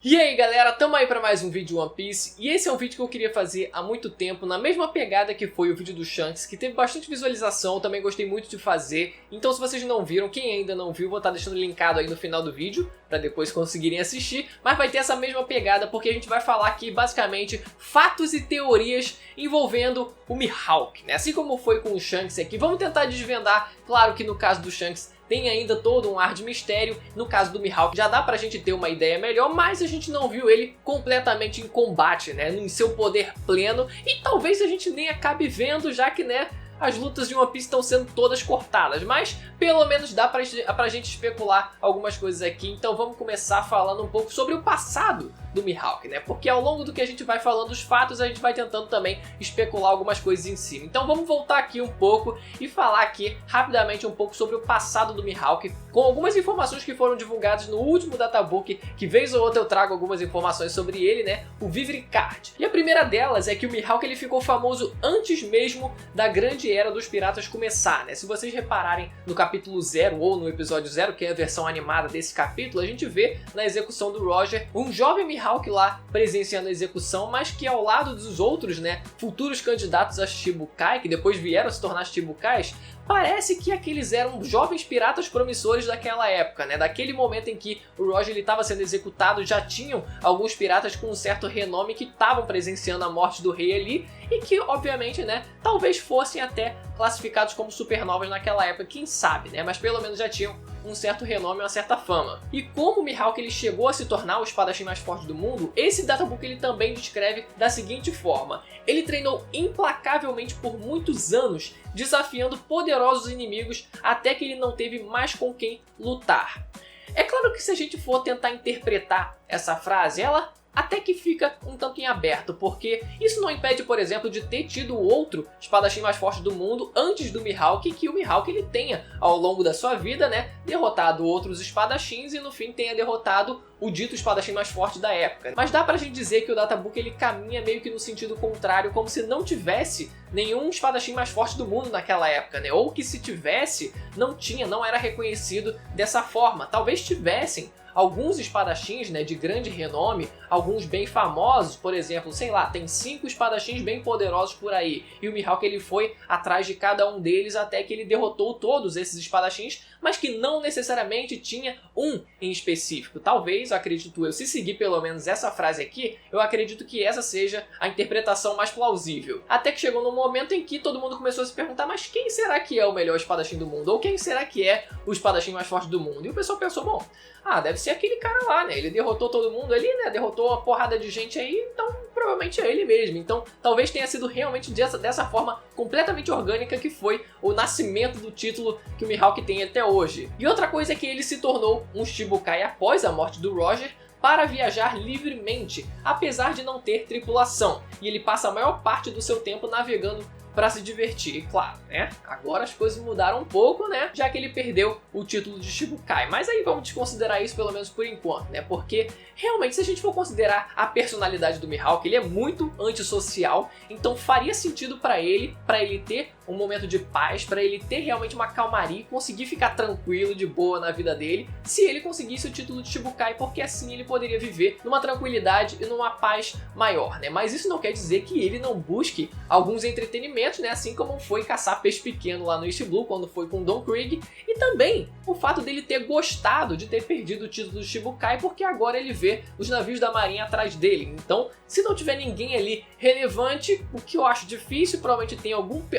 E aí galera, tamo aí pra mais um vídeo de One Piece, e esse é um vídeo que eu queria fazer há muito tempo, na mesma pegada que foi o vídeo do Shanks, que teve bastante visualização, eu também gostei muito de fazer. Então se vocês não viram, quem ainda não viu, vou estar deixando linkado aí no final do vídeo, pra depois conseguirem assistir, mas vai ter essa mesma pegada, porque a gente vai falar aqui basicamente fatos e teorias envolvendo o Mihawk, né? Assim como foi com o Shanks aqui, vamos tentar desvendar, claro que no caso do Shanks tem ainda todo um ar de mistério, no caso do Mihawk já dá pra gente ter uma ideia melhor, mas a gente não viu ele completamente em combate, né, em seu poder pleno, e talvez a gente nem acabe vendo, já que, né, as lutas de One Piece estão sendo todas cortadas, mas pelo menos dá pra gente especular algumas coisas aqui. Então vamos começar falando um pouco sobre o passado do Mihawk, né? Porque ao longo do que a gente vai falando dos fatos, a gente vai tentando também especular algumas coisas em cima. Então vamos voltar aqui um pouco e falar aqui rapidamente um pouco sobre o passado do Mihawk, com algumas informações que foram divulgadas no último databook, que vez ou outra eu trago algumas informações sobre ele, né? O Vivre Card. E a primeira delas é que o Mihawk ele ficou famoso antes mesmo da grande era dos piratas começar, né? Se vocês repararem no capítulo 0 ou no episódio 0, que é a versão animada desse capítulo, a gente vê na execução do Roger um jovem Mihawk lá presenciando a execução, mas que ao lado dos outros, né, futuros candidatos a Shichibukai, que depois vieram a se tornar Shichibukais, parece que aqueles eram jovens piratas promissores daquela época, né? Daquele momento em que o Roger estava sendo executado, já tinham alguns piratas com um certo renome que estavam presenciando a morte do rei ali e que, obviamente, né, talvez fossem até classificados como supernovas naquela época, quem sabe, né? Mas pelo menos já tinham um certo renome, uma certa fama. E como o Mihawk ele chegou a se tornar o espadachim mais forte do mundo, esse databook ele também descreve da seguinte forma: ele treinou implacavelmente por muitos anos, desafiando poderosos inimigos até que ele não teve mais com quem lutar. É claro que se a gente for tentar interpretar essa frase, ela até que fica um tanto em aberto, porque isso não impede, por exemplo, de ter tido outro espadachim mais forte do mundo antes do Mihawk, que o Mihawk ele tenha, ao longo da sua vida, né, derrotado outros espadachins e no fim tenha derrotado o dito espadachim mais forte da época. Mas dá pra gente dizer que o databook ele caminha meio que no sentido contrário, como se não tivesse nenhum espadachim mais forte do mundo naquela época, né? Ou que se tivesse, não era reconhecido dessa forma. Talvez tivessem alguns espadachins, né, de grande renome, alguns bem famosos, por exemplo, sei lá, tem 5 espadachins bem poderosos por aí, e o Mihawk ele foi atrás de cada um deles até que ele derrotou todos esses espadachins, mas que não necessariamente tinha um em específico. Talvez, acredito eu, se seguir pelo menos essa frase aqui, eu acredito que essa seja a interpretação mais plausível. Até que chegou num momento em que todo mundo começou a se perguntar, mas quem será que é o melhor espadachim do mundo? Ou quem será que é o espadachim mais forte do mundo? E o pessoal pensou, bom, deve ser aquele cara lá, né? Ele derrotou todo mundo ali, né? Derrotou uma porrada de gente aí, então provavelmente é ele mesmo. Então talvez tenha sido realmente dessa forma completamente orgânica que foi o nascimento do título que o Mihawk tem até hoje. E outra coisa é que ele se tornou um Shichibukai após a morte do Roger, para viajar livremente, apesar de não ter tripulação. E ele passa a maior parte do seu tempo navegando para se divertir. E claro, né, agora as coisas mudaram um pouco, né, já que ele perdeu o título de Shichibukai. Mas aí vamos desconsiderar isso pelo menos por enquanto, né, porque realmente se a gente for considerar a personalidade do Mihawk, ele é muito antissocial, então faria sentido para ele ter um momento de paz, para ele ter realmente uma calmaria e conseguir ficar tranquilo, de boa na vida dele, se ele conseguisse o título de Shichibukai, porque assim ele poderia viver numa tranquilidade e numa paz maior, né? Mas isso não quer dizer que ele não busque alguns entretenimentos, né? Assim como foi caçar peixe pequeno lá no East Blue, quando foi com Don Krieg, e também o fato dele ter gostado de ter perdido o título de Shichibukai, porque agora ele vê os navios da marinha atrás dele. Então, se não tiver ninguém ali relevante, o que eu acho difícil, provavelmente tem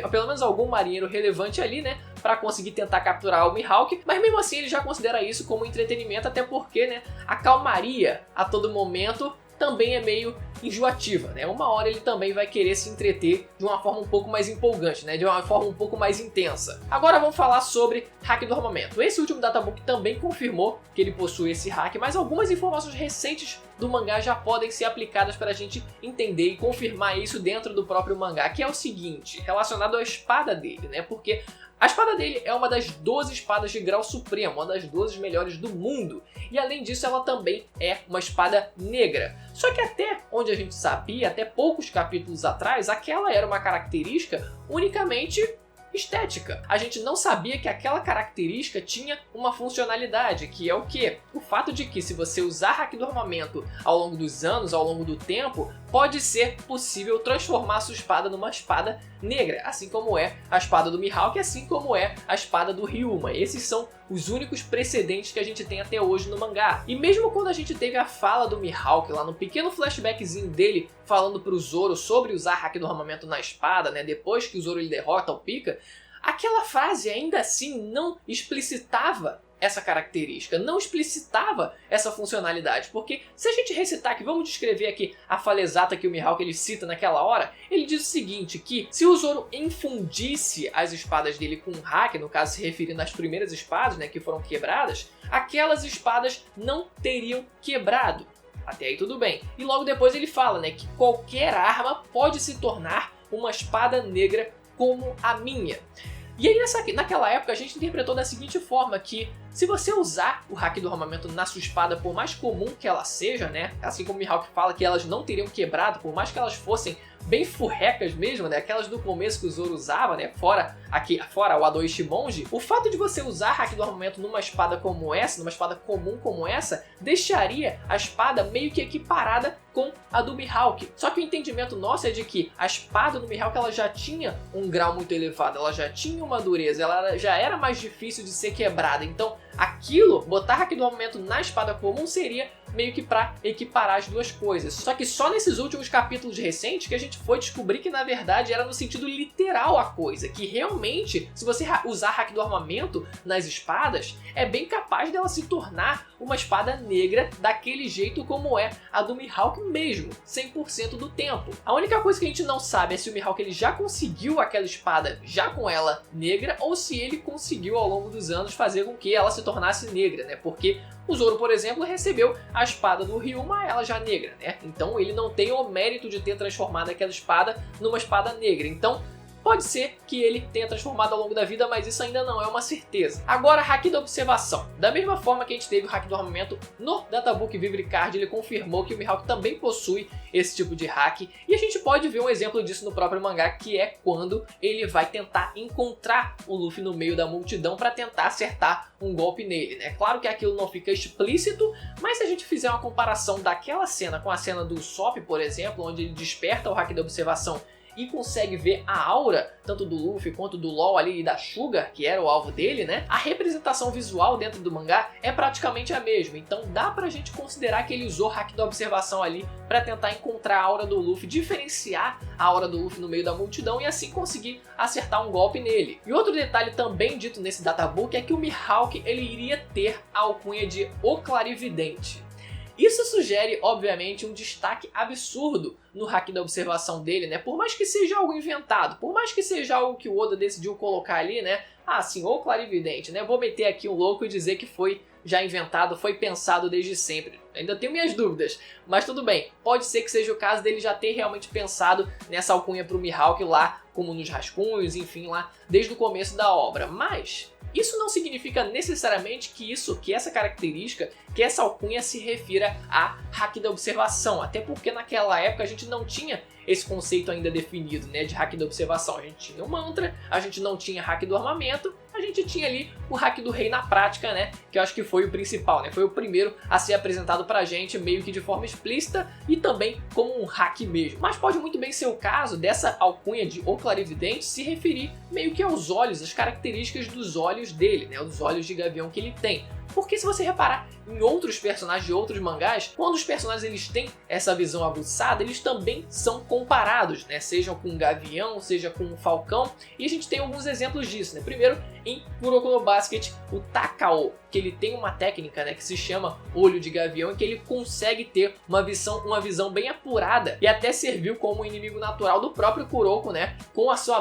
pelo menos algum marinheiro relevante ali, né, para conseguir tentar capturar o Mihawk, mas mesmo assim ele já considera isso como entretenimento, até porque, né, a calmaria a todo momento também é meio enjoativa, né? Uma hora ele também vai querer se entreter de uma forma um pouco mais empolgante, né? De uma forma um pouco mais intensa. Agora vamos falar sobre hack do armamento. Esse último databook também confirmou que ele possui esse hack, mas algumas informações recentes do mangá já podem ser aplicadas para a gente entender e confirmar isso dentro do próprio mangá, que é o seguinte, relacionado à espada dele, né? Porque a espada dele é uma das 12 espadas de grau supremo, uma das 12 melhores do mundo. E além disso, ela também é uma espada negra. Só que até onde a gente sabia, até poucos capítulos atrás, aquela era uma característica unicamente estética. A gente não sabia que aquela característica tinha uma funcionalidade, que é o quê? O fato de que se você usar Haki do Armamento ao longo dos anos, ao longo do tempo, pode ser possível transformar a sua espada numa espada negra, assim como é a espada do Mihawk, assim como é a espada do Ryuma. Esses são os únicos precedentes que a gente tem até hoje no mangá. E mesmo quando a gente teve a fala do Mihawk lá no pequeno flashbackzinho dele falando pro Zoro sobre usar Haki do Armamento na espada, né, depois que o Zoro ele derrota o Pika, aquela frase ainda assim não explicitava essa característica, não explicitava essa funcionalidade, porque se a gente recitar aqui, vamos descrever aqui a fala exata que o Mihawk ele cita naquela hora, ele diz o seguinte, que se o Zoro infundisse as espadas dele com Haki, no caso se referindo às primeiras espadas, né, que foram quebradas, aquelas espadas não teriam quebrado. Até aí tudo bem. E logo depois ele fala, né, que qualquer arma pode se tornar uma espada negra como a minha. E aí naquela época a gente interpretou da seguinte forma, que se você usar o Haki do Armamento na sua espada, por mais comum que ela seja, né, assim como o Mihawk fala que elas não teriam quebrado, por mais que elas fossem bem furrecas mesmo, né, aquelas do começo que o Zoro usava, né, fora o Adoishi Monge, o fato de você usar Haki do Armamento numa espada como essa, numa espada comum como essa, deixaria a espada meio que equiparada com a do Mihawk. Só que o entendimento nosso é de que a espada do Mihawk ela já tinha um grau muito elevado, ela já tinha uma dureza, ela já era mais difícil de ser quebrada, então aquilo, botar Haki do Armamento na espada comum seria meio que para equiparar as duas coisas. Só que só nesses últimos capítulos recentes que a gente foi descobrir que na verdade era no sentido literal a coisa, que realmente se você usar Haki do Armamento nas espadas, é bem capaz dela se tornar uma espada negra daquele jeito como é a do Mihawk mesmo, 100% do tempo. A única coisa que a gente não sabe é se o Mihawk ele já conseguiu aquela espada já com ela negra ou se ele conseguiu ao longo dos anos fazer com que ela se tornasse negra, né? Porque o Zoro, por exemplo, recebeu a espada do Ryuma, ela já negra, né? Então ele não tem o mérito de ter transformado aquela espada numa espada negra. Então pode ser que ele tenha transformado ao longo da vida, mas isso ainda não é uma certeza. Agora, Haki da Observação. Da mesma forma que a gente teve o Haki do Armamento no Databook Vivre Card, ele confirmou que o Mihawk também possui esse tipo de Haki. E a gente pode ver um exemplo disso no próprio mangá, que é quando ele vai tentar encontrar o Luffy no meio da multidão para tentar acertar um golpe nele, né? Claro que aquilo não fica explícito, mas se a gente fizer uma comparação daquela cena com a cena do Usopp, por exemplo, onde ele desperta o Haki da Observação e consegue ver a aura, tanto do Luffy quanto do LOL ali e da Sugar, que era o alvo dele, né? A representação visual dentro do mangá é praticamente a mesma, então dá pra gente considerar que ele usou Haki da Observação ali pra tentar encontrar a aura do Luffy, diferenciar a aura do Luffy no meio da multidão e assim conseguir acertar um golpe nele. E outro detalhe também dito nesse databook é que o Mihawk ele iria ter a alcunha de O Clarividente. Isso sugere, obviamente, um destaque absurdo no Haki da Observação dele, né? Por mais que seja algo inventado, por mais que seja algo que o Oda decidiu colocar ali, né? Ah, sim, o Clarividente, né? Vou meter aqui um louco e dizer que foi já inventado, foi pensado desde sempre. Ainda tenho minhas dúvidas, mas tudo bem. Pode ser que seja o caso dele já ter realmente pensado nessa alcunha pro Mihawk lá, como nos rascunhos, enfim, lá desde o começo da obra. Mas isso não significa necessariamente que essa característica, que essa alcunha se refira a Haki da Observação, até porque naquela época a gente não tinha esse conceito ainda definido, né, de Haki da Observação. A gente tinha o mantra, a gente não tinha Haki do Armamento, a gente tinha ali o Haki do Rei na prática, né, que eu acho que foi o principal, né, foi o primeiro a ser apresentado pra gente meio que de forma explícita e também como um Haki mesmo. Mas pode muito bem ser o caso dessa alcunha de O Clarividente se referir meio que aos olhos, as características dos olhos dele, né, os olhos de gavião que ele tem. Porque se você reparar em outros personagens de outros mangás, quando os personagens eles têm essa visão aguçada, eles também são comparados, né? Seja com um gavião, seja com um falcão, e a gente tem alguns exemplos disso, né? Primeiro, em Kuroko no Basket, o Takao, que ele tem uma técnica, né, que se chama olho de gavião, e que ele consegue ter uma visão bem apurada, e até serviu como inimigo natural do próprio Kuroko, né? Com a sua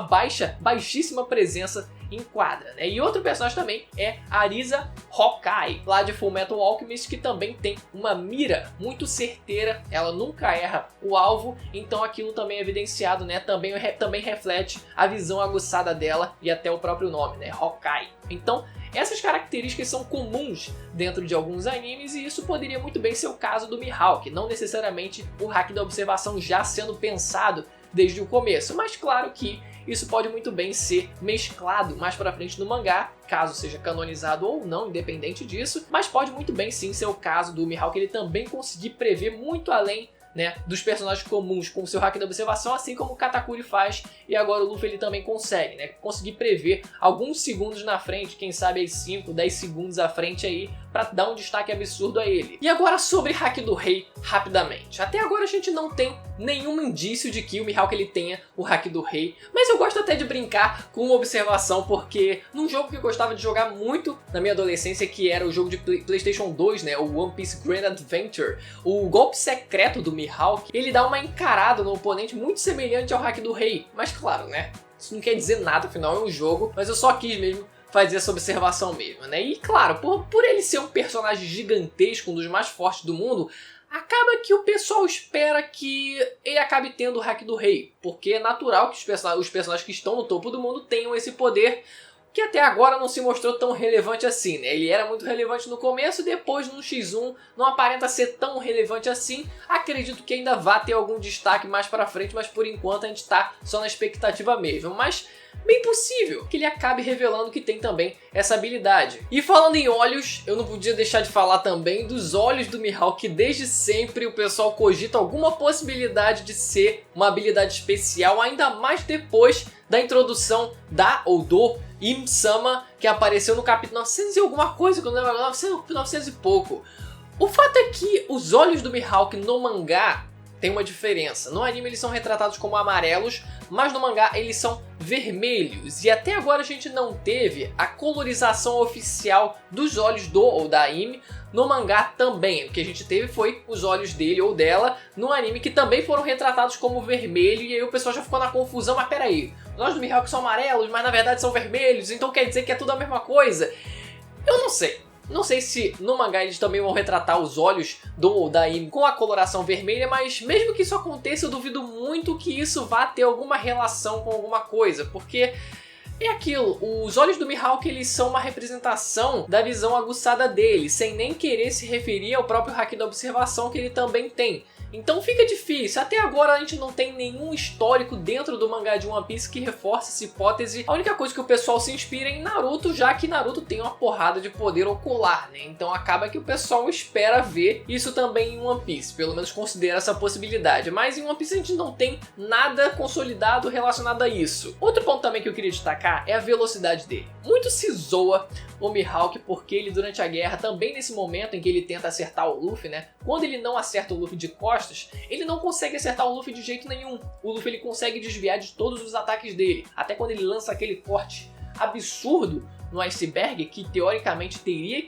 baixíssima presença em quadra, né? E outro personagem também é Arisa Hawkeye, lá de Fullmetal Alchemist, que também tem uma mira muito certeira, ela nunca erra o alvo, então aquilo também é evidenciado, né? Também reflete a visão aguçada dela e até o próprio nome, né? Hawkeye. Então, essas características são comuns dentro de alguns animes e isso poderia muito bem ser o caso do Mihawk, não necessariamente o Haki da Observação já sendo pensado desde o começo, mas claro que isso pode muito bem ser mesclado mais pra frente no mangá, caso seja canonizado ou não, independente disso, mas pode muito bem sim ser o caso do Mihawk ele também conseguir prever muito além, né, dos personagens comuns com o seu hack da observação, assim como o Katakuri faz, e agora o Luffy ele também consegue, né, conseguir prever alguns segundos na frente, quem sabe aí 5, 10 segundos à frente aí, pra dar um destaque absurdo a ele. E agora sobre hack do rei, rapidamente. Até agora a gente não tem nenhum indício de que o Mihawk ele tenha o hack do rei, mas eu gosto até de brincar com uma observação, porque num jogo que eu gostava de jogar muito na minha adolescência, que era o jogo de PlayStation 2, né, o One Piece Grand Adventure, o golpe secreto do Mihawk, ele dá uma encarada no oponente muito semelhante ao hack do rei, mas claro, né, isso não quer dizer nada, afinal é um jogo, mas eu só quis mesmo fazer essa observação mesmo, né? E claro, por ele ser um personagem gigantesco, um dos mais fortes do mundo, acaba que o pessoal espera que ele acabe tendo o hack do rei, porque é natural que os personagens que estão no topo do mundo tenham esse poder, que até agora não se mostrou tão relevante assim, né? Ele era muito relevante no começo, depois no X1 não aparenta ser tão relevante assim. Acredito que ainda vá ter algum destaque mais pra frente, mas por enquanto a gente tá só na expectativa mesmo. Mas bem possível que ele acabe revelando que tem também essa habilidade. E falando em olhos, eu não podia deixar de falar também dos olhos do Mihawk, que desde sempre o pessoal cogita alguma possibilidade de ser uma habilidade especial, ainda mais depois da introdução da ou do Im-sama, que apareceu no capítulo 900 e alguma coisa, que eu não lembro, 900 e pouco. O fato é que os olhos do Mihawk no mangá tem uma diferença. No anime eles são retratados como amarelos, mas no mangá eles são vermelhos. E até agora a gente não teve a colorização oficial dos olhos do ou da Ime. No mangá também, o que a gente teve foi os olhos dele ou dela no anime, que também foram retratados como vermelho, e aí o pessoal já ficou na confusão, mas peraí, os olhos do Mihawk são amarelos, mas na verdade são vermelhos, então quer dizer que é tudo a mesma coisa? Eu não sei. Não sei se no mangá eles também vão retratar os olhos do ou da Ime com a coloração vermelha, mas mesmo que isso aconteça, eu duvido muito que isso vá ter alguma relação com alguma coisa, porque é aquilo, os olhos do Mihawk eles são uma representação da visão aguçada dele, sem nem querer se referir ao próprio hack da observação que ele também tem. Então fica difícil, até agora a gente não tem nenhum histórico dentro do mangá de One Piece que reforce essa hipótese. A única coisa que o pessoal se inspira é em Naruto, já que Naruto tem uma porrada de poder ocular, né? Então acaba que o pessoal espera ver isso também em One Piece, pelo menos considera essa possibilidade. Mas em One Piece a gente não tem nada consolidado relacionado a isso. Outro ponto também que eu queria destacar é a velocidade dele. Muito se zoa o Mihawk porque ele durante a guerra, também nesse momento em que ele tenta acertar o Luffy, né? Quando ele não acerta o Luffy de costas, ele não consegue acertar o Luffy de jeito nenhum. O Luffy ele consegue desviar de todos os ataques dele, até quando ele lança aquele corte absurdo no iceberg, que teoricamente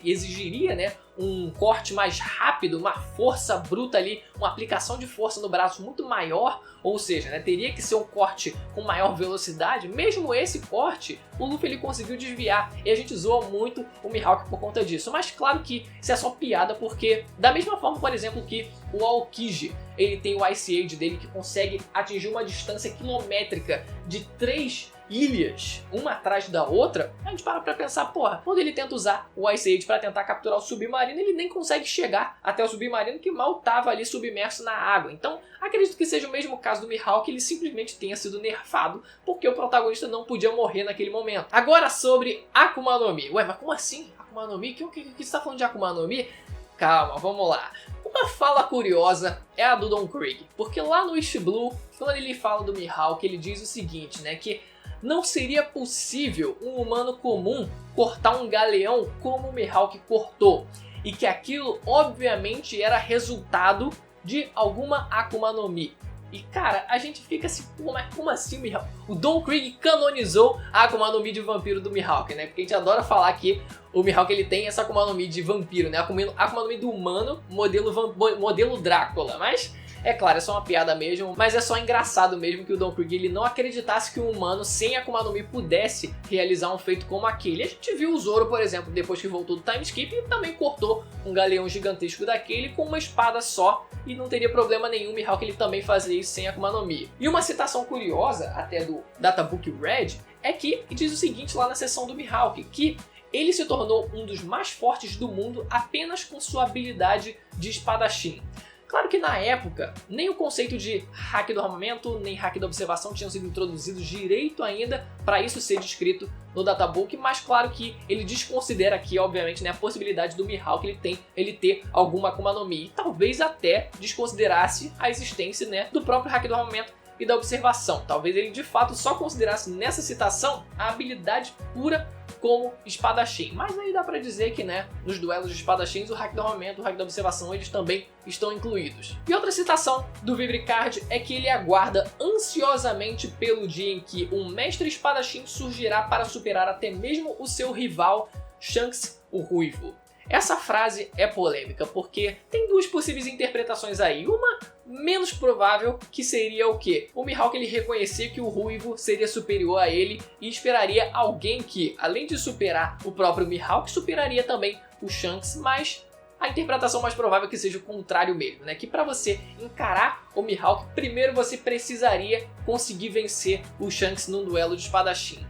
exigiria, né, um corte mais rápido, uma força bruta ali, uma aplicação de força no braço muito maior, ou seja, né, teria que ser um corte com maior velocidade. Mesmo esse corte, o Luffy ele conseguiu desviar, e a gente zoa muito o Mihawk por conta disso. Mas claro que isso é só piada, porque da mesma forma, por exemplo, que o Aokiji, ele tem o Ice Age dele que consegue atingir uma distância quilométrica de 3 ilhas, uma atrás da outra, a gente para pra pensar, porra, quando ele tenta usar o Ice Age pra tentar capturar o submarino, ele nem consegue chegar até o submarino que mal tava ali submerso na água. Então, acredito que seja o mesmo caso do Mihawk, ele simplesmente tenha sido nerfado, porque o protagonista não podia morrer naquele momento. Agora sobre Akuma no Mi. Ué, mas como assim? Akuma no Mi? O que você tá falando de Akuma no Mi? Calma, vamos lá. Uma fala curiosa é a do Don Krieg, porque lá no East Blue, quando ele fala do Mihawk, ele diz o seguinte, né, que não seria possível um humano comum cortar um galeão como o Mihawk cortou, e que aquilo obviamente era resultado de alguma Akuma no Mi. E cara, a gente fica assim, como assim o Mihawk? O Don Krieg canonizou a Akuma no Mi de vampiro do Mihawk, né? Porque a gente adora falar que o Mihawk ele tem essa Akuma no Mi de vampiro, né? Akuma no Mi do humano, modelo Drácula, mas é claro, é só uma piada mesmo, mas é só engraçado mesmo que o Don Krieg ele não acreditasse que um humano sem Akuma no Mi pudesse realizar um feito como aquele. A gente viu o Zoro, por exemplo, depois que voltou do time skip, e também cortou um galeão gigantesco daquele com uma espada só, e não teria problema nenhum o Mihawk ele também fazer isso sem Akuma no Mi. E uma citação curiosa, até do Databook Red, é que diz o seguinte lá na seção do Mihawk, que ele se tornou um dos mais fortes do mundo apenas com sua habilidade de espadachim. Claro que na época, nem o conceito de hack do armamento, nem hack da observação tinham sido introduzidos direito ainda para isso ser descrito no databook, mas claro que ele desconsidera aqui, obviamente, né, a possibilidade do Mihawk ele ter alguma Akuma no Mi, e talvez até desconsiderasse a existência, né, do próprio hack do armamento e da observação. Talvez ele de fato só considerasse nessa citação a habilidade pura como espadachim. Mas aí dá pra dizer que, né, nos duelos de espadachins, o hack do armamento, o hack da observação, eles também estão incluídos. E outra citação do Vivricard é que ele aguarda ansiosamente pelo dia em que um mestre espadachim surgirá para superar até mesmo o seu rival Shanks o Ruivo. Essa frase é polêmica porque tem duas possíveis interpretações aí. Uma menos provável, que seria o quê? O Mihawk ele reconhecia que o Ruivo seria superior a ele e esperaria alguém que, além de superar o próprio Mihawk, superaria também o Shanks, mas a interpretação mais provável é que seja o contrário mesmo, né? Que para você encarar o Mihawk, primeiro você precisaria conseguir vencer o Shanks num duelo de espadachim.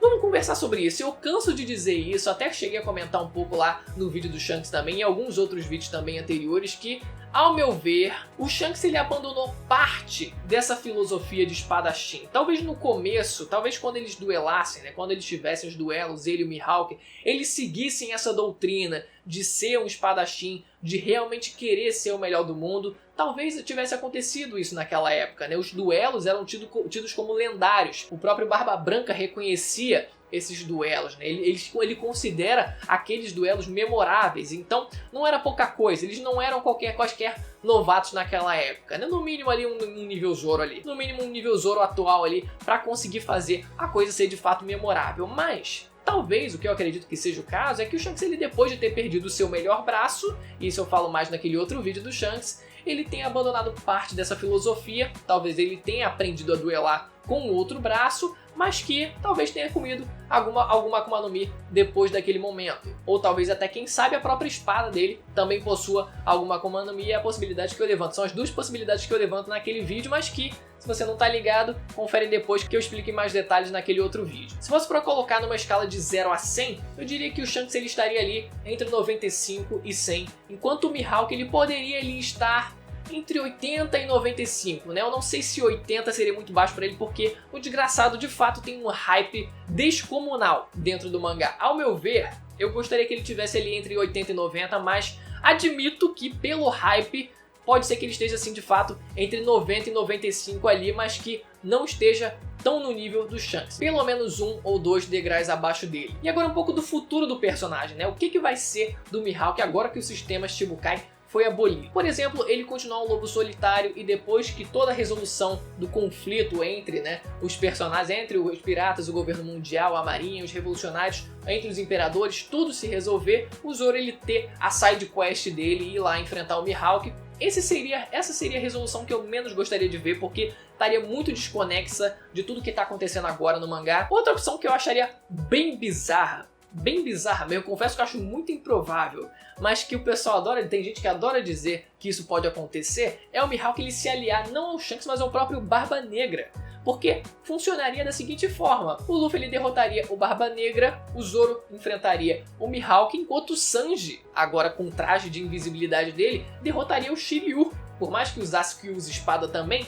Vamos conversar sobre isso. Eu canso de dizer isso, até cheguei a comentar um pouco lá no vídeo do Shanks também e alguns outros vídeos também anteriores que, ao meu ver, o Shanks ele abandonou parte dessa filosofia de espadachim. Talvez no começo, talvez quando eles duelassem, né, quando eles tivessem os duelos, ele e o Mihawk, eles seguissem essa doutrina de ser um espadachim, de realmente querer ser o melhor do mundo. Talvez tivesse acontecido isso naquela época, né? Os duelos eram tidos como lendários. O próprio Barba Branca reconhecia esses duelos, né? Ele considera aqueles duelos memoráveis, então não era pouca coisa, eles não eram quaisquer novatos naquela época, né? No mínimo ali um nível Zoro ali, no mínimo um nível Zoro atual ali, para conseguir fazer a coisa ser de fato memorável, mas talvez, o que eu acredito que seja o caso, é que o Shanks, ele depois de ter perdido o seu melhor braço, e isso eu falo mais naquele outro vídeo do Shanks, ele tenha abandonado parte dessa filosofia, talvez ele tenha aprendido a duelar com o outro braço, mas que talvez tenha comido alguma Akuma no Mi depois daquele momento. Ou talvez até, quem sabe, a própria espada dele também possua alguma Akuma no Mi, e é a possibilidade que eu levanto. São as duas possibilidades que eu levanto naquele vídeo, mas que, se você não tá ligado, confere depois que eu explique mais detalhes naquele outro vídeo. Se fosse para colocar numa escala de 0 a 100, eu diria que o Shanks ele estaria ali entre 95 e 100, enquanto o Mihawk ele poderia ali estar entre 80 e 95, né? Eu não sei se 80 seria muito baixo para ele, porque o desgraçado de fato tem um hype descomunal dentro do mangá. Ao meu ver, eu gostaria que ele tivesse ali entre 80 e 90, mas admito que pelo hype pode ser que ele esteja assim de fato entre 90 e 95 ali, mas que não esteja tão no nível do Shanks, pelo menos 1 ou 2 degraus abaixo dele. E agora um pouco do futuro do personagem, né? O que vai ser do Mihawk agora que o sistema Shichibukai foi abolido? Por exemplo, ele continuar um lobo solitário e depois que toda a resolução do conflito entre, né, os personagens, entre os piratas, o governo mundial, a marinha, os revolucionários, entre os imperadores, tudo se resolver, o Zoro ele ter a side quest dele e ir lá enfrentar o Mihawk. Essa seria a resolução que eu menos gostaria de ver, porque estaria muito desconexa de tudo que está acontecendo agora no mangá. Outra opção que eu acharia bem bizarra mesmo, confesso que eu acho muito improvável, mas que o pessoal adora, tem gente que adora dizer que isso pode acontecer, é o Mihawk ele se aliar não ao Shanks, mas ao próprio Barba Negra. Porque funcionaria da seguinte forma: o Luffy ele derrotaria o Barba Negra, o Zoro enfrentaria o Mihawk, enquanto o Sanji, agora com o traje de invisibilidade dele, derrotaria o Shiryu. Por mais que usasse que use espada também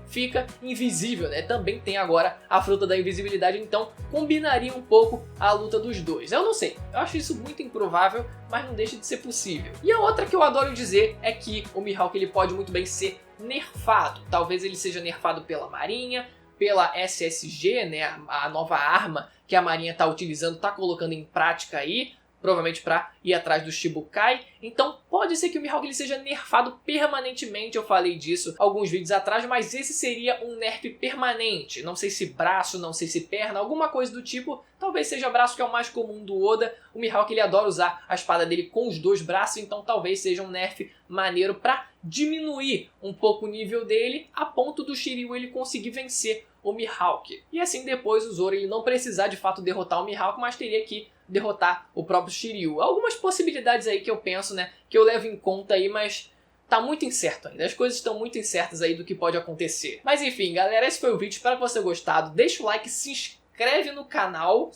fica invisível, né? Também tem agora a fruta da invisibilidade, então combinaria um pouco a luta dos dois. Eu não sei, eu acho isso muito improvável, mas não deixa de ser possível. E a outra que eu adoro dizer é que o Mihawk ele pode muito bem ser nerfado. Talvez ele seja nerfado pela Marinha, pela SSG, né? A nova arma que a Marinha está utilizando, está colocando em prática aí, provavelmente para ir atrás do Shichibukai. Então pode ser que o Mihawk ele seja nerfado permanentemente, eu falei disso alguns vídeos atrás, mas esse seria um nerf permanente. Não sei se braço, não sei se perna, alguma coisa do tipo. Talvez seja braço, que é o mais comum do Oda. O Mihawk ele adora usar a espada dele com os dois braços, então talvez seja um nerf maneiro para diminuir um pouco o nível dele, a ponto do Shiryu ele conseguir vencer o Mihawk. E assim depois o Zoro ele não precisar de fato derrotar o Mihawk, mas teria que derrotar o próprio Shiryu. Algumas possibilidades aí que eu penso, né, que eu levo em conta aí, mas tá muito incerto ainda. As coisas estão muito incertas aí do que pode acontecer. Mas enfim, galera, esse foi o vídeo. Espero que você tenha gostado. Deixa o like, se inscreve no canal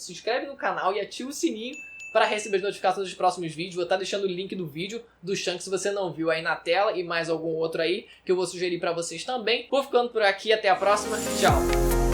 e ativa o sininho para receber as notificações dos próximos vídeos. Vou estar deixando o link do vídeo do Shanks se você não viu aí na tela e mais algum outro aí que eu vou sugerir para vocês também. Vou ficando por aqui, até a próxima, tchau!